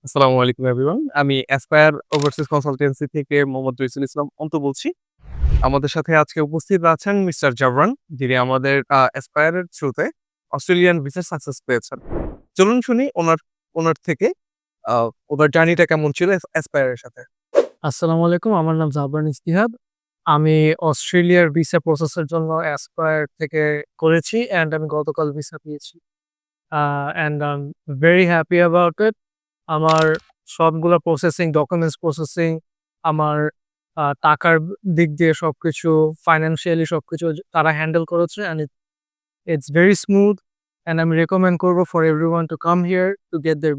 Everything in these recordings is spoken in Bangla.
আসসালামু আলাইকুম এভরিওয়ান। আমি অ্যাসপায়ার ওভারসিজ কনসালটেন্সি থেকে মোহাম্মদ রইসুল ইসলাম অন্ত বলছি। আমাদের সাথে আজকে উপস্থিত আছেন মিস্টার জাবরান, যিনি আমাদের অ্যাসপায়ার এর থ্রুতে অস্ট্রেলিয়ান ভিসার সাকসেস পেয়েছেন। চলুন শুনি ওনার থেকে আ ওনার জার্নিটা কেমন ছিল অ্যাসপায়ার এর সাথে। আসসালামু আলাইকুম। আমার নাম জাবরান ইস্তিহাব। আমি অস্ট্রেলিয়ার ভিসা প্রসেসের জন্য অ্যাসপায়ার থেকে করেছি অ্যান্ড আমি গতকাল ভিসা পেয়েছি। And I am very happy about it. আমার সবগুলা প্রসেসিং, ডকুমেন্টস প্রসেসিং, আমার টাকার দিক দিয়ে সবকিছু, ফাইন্যান্সিয়ালি সবকিছু তারা হ্যান্ডেল করেছে and it's very smooth and আমি রিকমেন্ড করব for everyone to come here to get there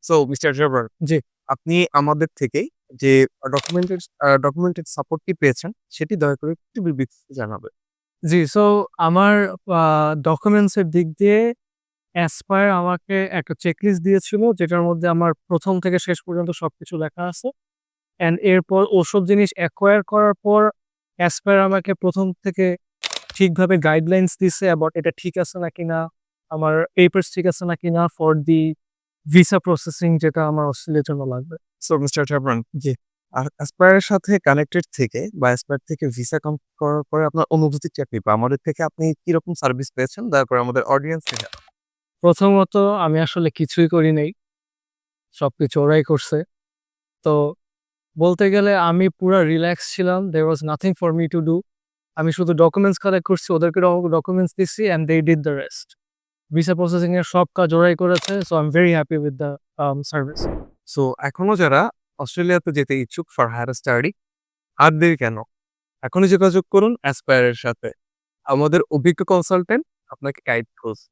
so mister Jabran, ji. আপনি আমাদের থেকে যে ডকুমেন্টেড সাপোর্টটি পেয়েছেন সেটি দয়া করে একটু বিস্তারিত জানাবেন। জি, সো আমার আ ডকুমেন্টস এর দিক দিয়ে অ্যাসপায়ার আমাকে একটা চেকলিস্ট দিয়েছিল যেটার মধ্যে আমার ১ম থেকে শেষ পর্যন্ত সবকিছু লেখা আছে। অ্যান্ড এরপর ওসব জিনিস অ্যাকোয়ার করার পর অ্যাসপায়ার আমাকে ১ম থেকে ঠিকভাবে গাইডলাইনস দিছে অ্যাবাউট এটা ঠিক আছে নাকি না, আমার পেপারস ঠিক আছে নাকি না ফর দি ভিসা প্রসেসিং যেটা আমার অস্ট্রেলিয়ার জন্য লাগবে। সো মিস্টার জাবরান, জি। অ্যাসপায়ার এর সাথে কানেক্টেড থেকে বা অ্যাসপায়ার থেকে ভিসা কমপ্লিট করার পরে আপনার অনুভূতিটা কি? বা আমাদের থেকে আপনি কিরকম সার্ভিস পেয়েছেন? দয়া করে আমাদের অডিয়েন্সকে জানান। প্রথমত আমি আসলে কিছুই করি নাই। সবকিছু ওরাই করছে। তো বলতে গেলে আমি পুরা রিল্যাক্স ছিলাম। There was nothing for me to do. আমি শুধু ডকুমেন্টস কালেক্ট করছি, ওদেরকে ডকুমেন্টস দিছি and they did the rest. Visa processing এর সব কাজ ওরাই করেছে। So I am very happy with the service. So এখনো যারা অস্ট্রেলিয়াতে যেতে ইচ্ছুক ফর হায়ার স্টাডি, আর দেরি কেন? এখনই যোগাযোগ করুন অ্যাসপায়ার এর সাথে। আমাদের অভিজ্ঞ কনসালটেন্ট আপনাকে গাইড করছে।